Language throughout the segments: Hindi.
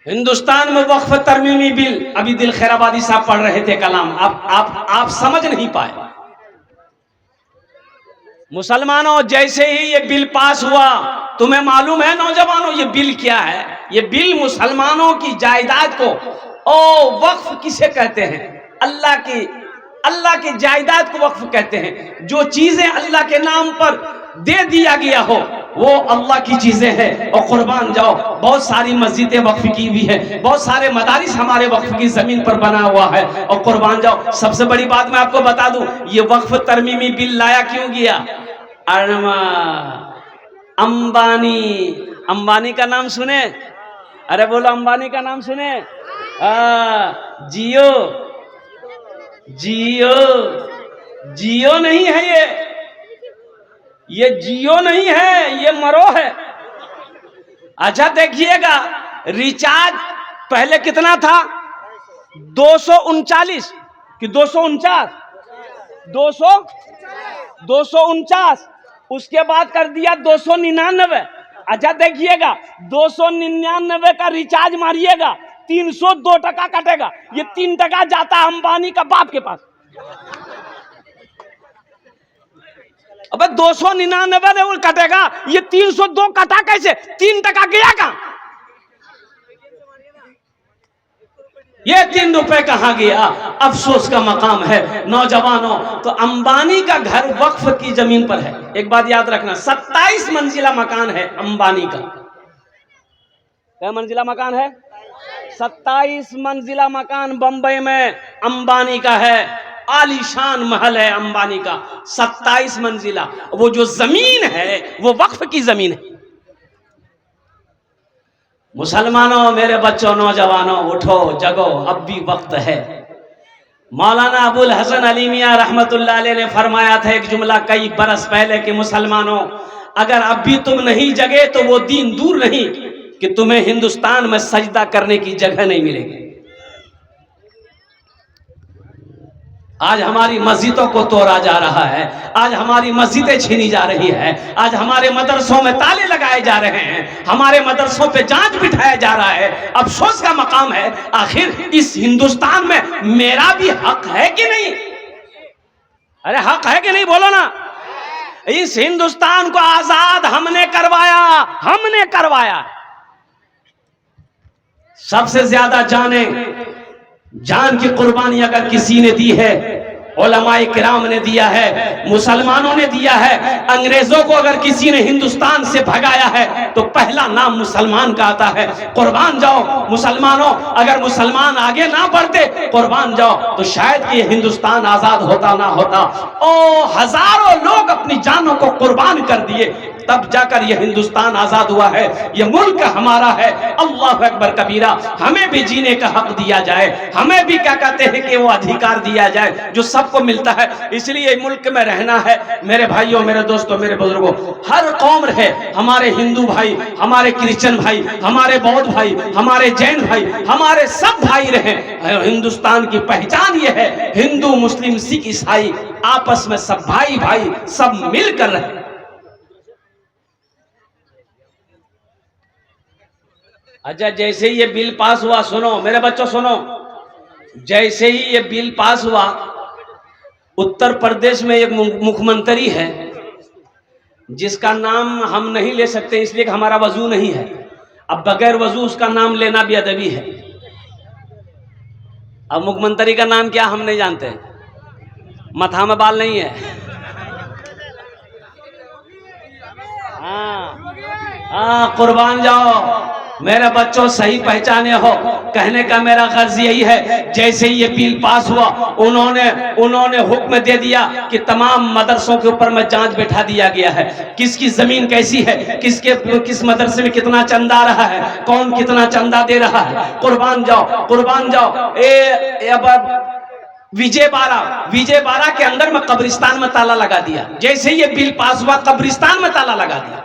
हिंदुस्तान में वक्फ तरमीमी बिल, अभी दिल खैराबादी साहब पढ़ रहे थे कलाम, आप समझ नहीं पाए। मुसलमानों, जैसे ही ये बिल पास हुआ, तुम्हें मालूम है नौजवानों ये बिल क्या है? ये बिल मुसलमानों की जायदाद को, ओ वक्फ किसे कहते हैं? अल्लाह की जायदाद को वक्फ कहते हैं। जो चीजें अल्लाह के नाम पर दे दिया गया हो वो अल्लाह की चीजें हैं। और कुर्बान जाओ, बहुत सारी मस्जिदें वक्फ की हुई है, बहुत सारे मदारिस हमारे वक्फ की जमीन पर बना हुआ है। और कुर्बान जाओ, सबसे बड़ी बात मैं आपको बता दूं, ये वक्फ तरमीमी बिल लाया क्यों गया? अंबानी का नाम सुने? अरे बोलो, अंबानी का नाम सुने? जियो जियो नहीं है ये जियो नहीं है, ये मरो है। अच्छा देखिएगा, रिचार्ज पहले कितना था? 239 कि 249? 249, उसके बाद कर दिया 299। अच्छा देखिएगा, 299 का रिचार्ज मारिएगा, 302 टका कटेगा। ये 3 टका जाता है अंबानी का बाप के पास। अबे 299 कटेगा, ये 302 कटा कैसे? 3 टका गया कहां? ये 3 रुपए कहां गया? अफसोस का मकाम है नौजवानों। तो अंबानी का घर वक्फ की जमीन पर है। एक बात याद रखना, 27 मंजिला मकान है अंबानी का। क्या मंजिला मकान है? 27 मंजिला मकान बंबई में अंबानी का है। आलीशान महल है अंबानी का, 27 मंजिला। वो जो जमीन है वो वक्फ की जमीन है। मुसलमानों, मेरे बच्चों, नौजवानों, उठो जगो, अब भी वक्त है। मौलाना अबुल हसन अली मियां रहमतुल्लाह अलैह ने फरमाया था एक जुमला कई बरस पहले कि मुसलमानों, अगर अब भी तुम नहीं जगे तो वो दिन दूर नहीं कि तुम्हें हिंदुस्तान में सजदा करने की जगह नहीं मिलेगी। आज हमारी मस्जिदों को तोड़ा जा रहा है, आज हमारी मस्जिदें छीनी जा रही है, आज हमारे मदरसों में ताले लगाए जा रहे हैं, हमारे मदरसों पे जांच बिठाया जा रहा है। अफसोस का मकाम है, आखिर इस हिंदुस्तान में मेरा भी हक है कि नहीं? अरे हक है कि नहीं, बोलो ना। इस हिंदुस्तान को आजाद हमने करवाया। सबसे ज्यादा जान की कुर्बानी अगर किसी ने दी है, उलमाए किराम ने दिया है, मुसलमानों ने दिया है। अंग्रेजों को अगर किसी ने हिंदुस्तान से भगाया है तो पहला नाम मुसलमान का आता है। कुर्बान जाओ मुसलमानों, अगर मुसलमान आगे ना बढ़ते, कुर्बान जाओ, तो शायद ये हिंदुस्तान आजाद होता ना होता। ओ हजारों लोग अपनी जानों को कुर्बान कर दिए, तब जाकर यह हिंदुस्तान आजाद हुआ है। यह मुल्क हमारा है। अल्लाह अकबर कबीरा। हमें भी जीने का हक दिया जाए, हमें भी क्या कहते हैं कि वो अधिकार दिया जाए जो सबको मिलता है। इसलिए मुल्क में रहना है मेरे भाइयों, मेरे दोस्तों, मेरे बुजुर्गों, हर कौम रहे, हमारे हिंदू भाई, हमारे क्रिश्चियन भाई, हमारे बौद्ध भाई, हमारे जैन भाई, हमारे सब भाई रहे। हिंदुस्तान की पहचान यह है, हिंदू मुस्लिम सिख ईसाई आपस में सब भाई, सब मिलकर रहे। अच्छा, जैसे ही ये बिल पास हुआ, सुनो मेरे बच्चों सुनो, जैसे ही ये बिल पास हुआ, उत्तर प्रदेश में एक मुख्यमंत्री है जिसका नाम हम नहीं ले सकते इसलिए कि हमारा वजू नहीं है। अब बगैर वजू उसका नाम लेना भी अदबी है। अब मुख्यमंत्री का नाम क्या हम नहीं जानते, मथा में बाल नहीं है। हाँ, कुर्बान जाओ मेरे बच्चों, सही पहचाने हो। कहने का मेरा गर्ज यही है, जैसे ही ये बिल पास हुआ, उन्होंने हुक्म दे दिया कि तमाम मदरसों के ऊपर में जांच बैठा दिया गया है। किसकी जमीन कैसी है, किस मदरसे में कितना चंदा आ रहा है, कौन कितना चंदा दे रहा है। कुर्बान जाओ। विजयवाड़ा के अंदर में कब्रिस्तान में ताला लगा दिया। जैसे ही ये बिल पास हुआ, कब्रिस्तान में ताला लगा दिया।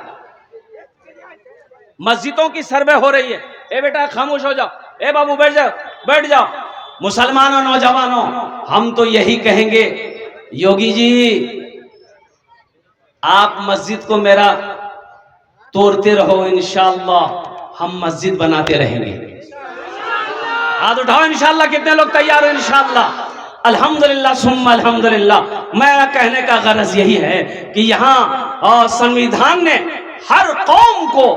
मस्जिदों की सर्वे हो रही है। ए बेटा खामोश हो जाओ, ए बाबू बैठ जाओ। मुसलमानों, नौजवानों, हम तो यही कहेंगे, योगी जी आप मस्जिद को मेरा तोड़ते रहो, इंशाअल्लाह हम मस्जिद बनाते रहेंगे। हाथ उठाओ इंशाल्लाह। कितने लोग तैयार हो इंशाल्लाह? अल्हम्दुलिल्लाह सुम्मा अल्हम्दुलिल्लाह। मैं कहने का गरज यही है कि यहाँ संविधान ने हर कौम को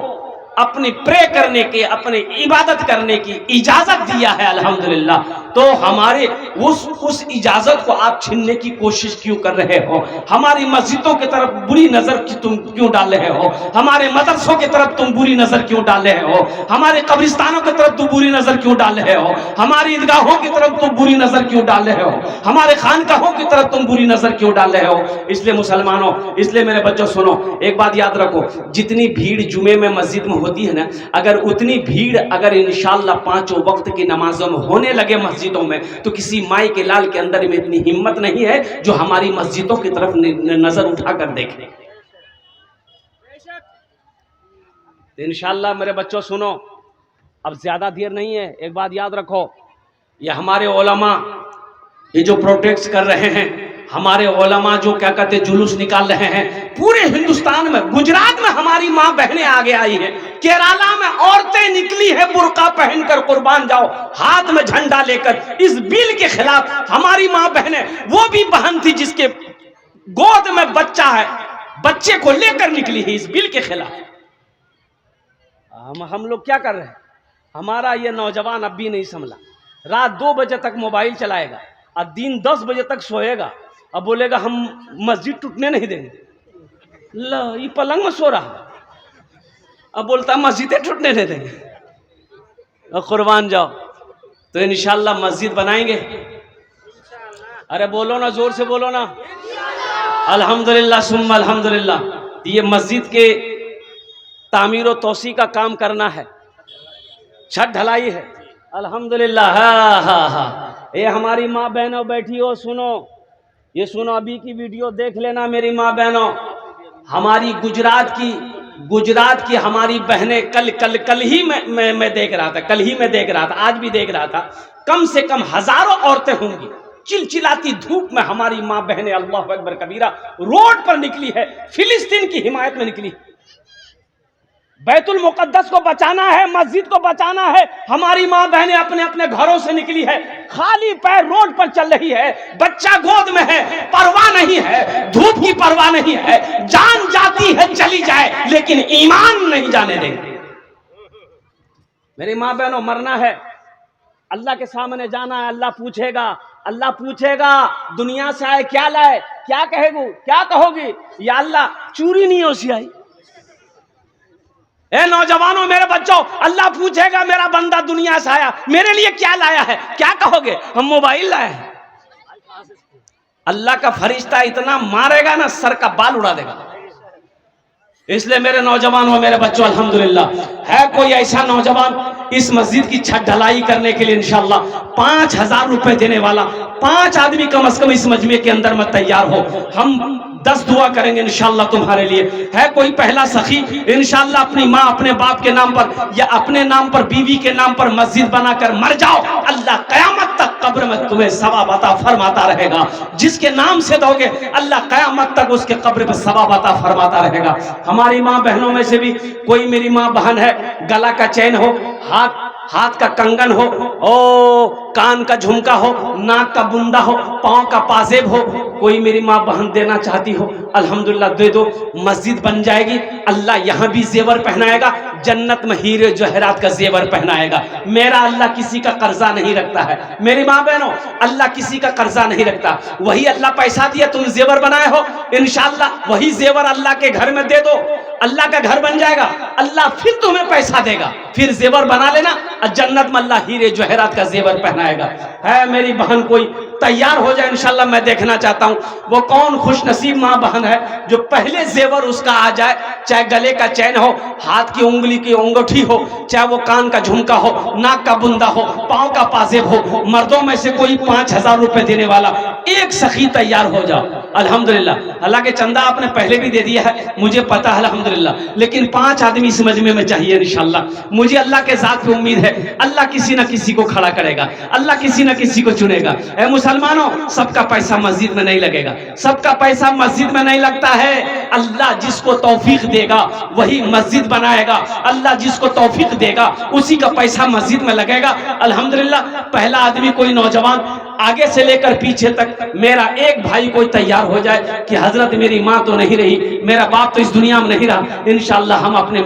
अपनी प्रे करने के, अपने इबादत करने की इजाजत दिया है अल्हम्दुलिल्लाह। तो हमारे उस इजाजत को आप छीनने की कोशिश क्यों कर रहे हो? हमारी मस्जिदों की तरफ बुरी नजर तुम क्यों डाल रहे हो? हमारे मदरसों की तरफ तुम बुरी नजर क्यों डाल रहे हो? हमारे कब्रिस्तानों की तरफ तुम बुरी नजर क्यों डाल रहे हो? हमारी ईदगाहों की तरफ तुम बुरी नजर क्यों डाल रहे हो? हमारे खानकाहों की तरफ तुम बुरी नजर क्यों डाल रहे हो? इसलिए मुसलमानों, इसलिए मेरे बच्चों सुनो, एक बात याद रखो, जितनी भीड़ जुमे में मस्जिद में होती है ना, अगर उतनी भीड़ अगर इंशाअल्लाह 5 वक्त की नमाजों में होने लगे मस्जिदों में, तो किसी माई के लाल के अंदर में इतनी हिम्मत नहीं है जो हमारी मस्जिदों की तरफ नजर उठाकर देखे। इंशाअल्लाह मेरे बच्चों सुनो, अब ज्यादा देर नहीं है। एक बात याद रखो, ये हमारे उलमा ये जो प्रोटेस्ट कर रहे हैं, हमारे उलमा जो क्या कहते जुलूस निकाल रहे हैं पूरे हिंदुस्तान में, गुजरात में हमारी माँ बहनें आगे आई हैं, केरला में औरतें निकली है बुर्का पहनकर, कुर्बान जाओ, हाथ में झंडा लेकर, इस बिल के खिलाफ हमारी माँ बहनें। वो भी बहन थी जिसके गोद में बच्चा है, बच्चे को लेकर निकली है इस बिल के खिलाफ। हम लोग क्या कर रहे हैं? हमारा ये नौजवान अब भी नहीं संभला, रात 2 बजे तक मोबाइल चलाएगा और दिन 10 बजे तक सोएगा, अब बोलेगा हम मस्जिद टूटने नहीं देंगे। ला, ये पलंग में सो रहा, अब बोलता है मस्जिदें टूटने नहीं देंगे। और कुर्बान जाओ, तो इंशाअल्लाह मस्जिद बनाएंगे। अरे बोलो ना, जोर से बोलो ना, अल्हम्दुलिल्लाह सुम्मा अल्हम्दुलिल्लाह। ये मस्जिद के तामीर और तोसी का काम करना है, छत ढलाई है अल्हम्दुलिल्लाह। हाँ हाँ हाँ, ये हमारी माँ बहनों बैठी हो, सुनो, ये सुनो, अभी की वीडियो देख लेना मेरी माँ बहनों। हमारी गुजरात की हमारी बहनें कल ही मैं देख रहा था, कल ही मैं देख रहा था, आज भी देख रहा था, कम से कम हजारों औरतें होंगी, चिलचिलाती धूप में हमारी माँ बहनें अल्लाह अकबर कबीरा रोड पर निकली है, फिलिस्तीन की हिमायत में निकली। बैतुल मुकद्दस को बचाना है, मस्जिद को बचाना है, हमारी माँ बहनें अपने अपने घरों से निकली है, खाली पैर रोड पर चल रही है, बच्चा गोद में है, परवाह नहीं है, धूप की परवाह नहीं है, जान जाती है चली जाए लेकिन ईमान नहीं जाने देंगे। मेरी माँ बहनों, मरना है, अल्लाह के सामने जाना है, अल्लाह पूछेगा दुनिया से आए क्या लाए, क्या कहोगी? या अल्लाह चोरी नहीं होशी आई। ए नौजवानों, मेरे बच्चों, अल्लाह पूछेगा मेरा बंदा दुनिया से आया, मेरे लिए क्या लाया है? क्या कहोगे? हम मोबाइल लाए हैं। अल्लाह का फरिश्ता इतना मारेगा ना, सर का बाल उड़ा देगा। इसलिए मेरे नौजवानों, मेरे बच्चों, अल्हम्दुलिल्लाह, है कोई ऐसा नौजवान इस मस्जिद की छत ढलाई करने के लिए इंशाअल्लाह 5000 रुपए देने वाला? 5 आदमी कम से कम इस मजमे के अंदर में तैयार हो, हम 10 दुआ करेंगे इंशाअल्लाह तुम्हारे लिए। है कोई पहला सखी इंशाअल्लाह अपनी माँ अपने बाप के नाम पर या अपने नाम पर, बीवी के नाम पर मस्जिद बनाकर मर जाओ, अल्लाह कयामत तक कब्र में तुम्हें सवाब अता फरमाता रहेगा। जिसके नाम से दोगे अल्लाह कयामत तक उसके कब्र पर सवाब अता फरमाता रहेगा। हमारी माँ बहनों में से भी कोई मेरी माँ बहन है, गला का चैन हो, हाथ का कंगन हो, कान का झुमका हो, नाक का बुंदा हो, पांव का पाजेब हो, कोई मेरी माँ बहन देना चाहती हो, अल्हम्दुलिल्लाह दे दो। मस्जिद बन जाएगी, अल्लाह यहाँ भी जेवर पहनाएगा, जन्नत में हीरे जवाहरात का जेवर पहनाएगा। मेरा अल्लाह किसी का कर्जा नहीं रखता है मेरी माँ बहनों, अल्लाह किसी का कर्जा नहीं रखता। वही अल्लाह पैसा दिया, तुम जेवर बनाए हो, इंशाअल्लाह वही जेवर अल्लाह के घर में दे दो, अल्लाह का घर बन जाएगा, अल्लाह फिर तुम्हें पैसा देगा, फिर जेवर बना लेना, जन्नत में अल्लाह हीरे जवाहरात का जेवर पहनाएगा। है मेरी बहन कोई तैयार हो जाए इंशाअल्लाह, मैं देखना चाहता हूँ वो कौन खुश नसीब माँ बहन है जो पहले जेवर उसका आ जाए, चाहे गले का चैन हो, हाथ की उंगली की अंगूठी हो, चाहे वो कान का झुमका हो, नाक का बुंदा हो, पांव का पाजेब हो। मर्दों में से कोई 5000 रुपए देने वाला एक सखी तैयार हो जाओ, अल्हम्दुलिल्लाह। हालांकि चंदा आपने पहले भी दे दिया है, मुझे पता है अल्हम्दुलिल्लाह, लेकिन 5 आदमी इस मजमे में चाहिए इंशाअल्लाह। मुझे अल्लाह के ज़ात पे उम्मीद है, अल्लाह किसी न किसी को खड़ा करेगा, अल्लाह किसी न किसी को चुनेगा। ए मुसलमानों, सबका पैसा मस्जिद में नहीं लगेगा, सबका पैसा मस्जिद में नहीं लगता है। अल्लाह जिसको तौफीक देगा वही मस्जिद बनाएगा, अल्लाह जिसको तौफीक देगा उसी का पैसा मस्जिद में लगेगा। अल्हम्दुलिल्लाह, पहला आदमी कोई नौजवान आगे से लेकर पीछे तक, मेरा एक भाई कोई तैयार हो जाए कि हजरत मेरी माँ तो नहीं रही, मेरा बाप तो इस दुनिया में नहीं रहा, इंशाअल्लाह हम अपने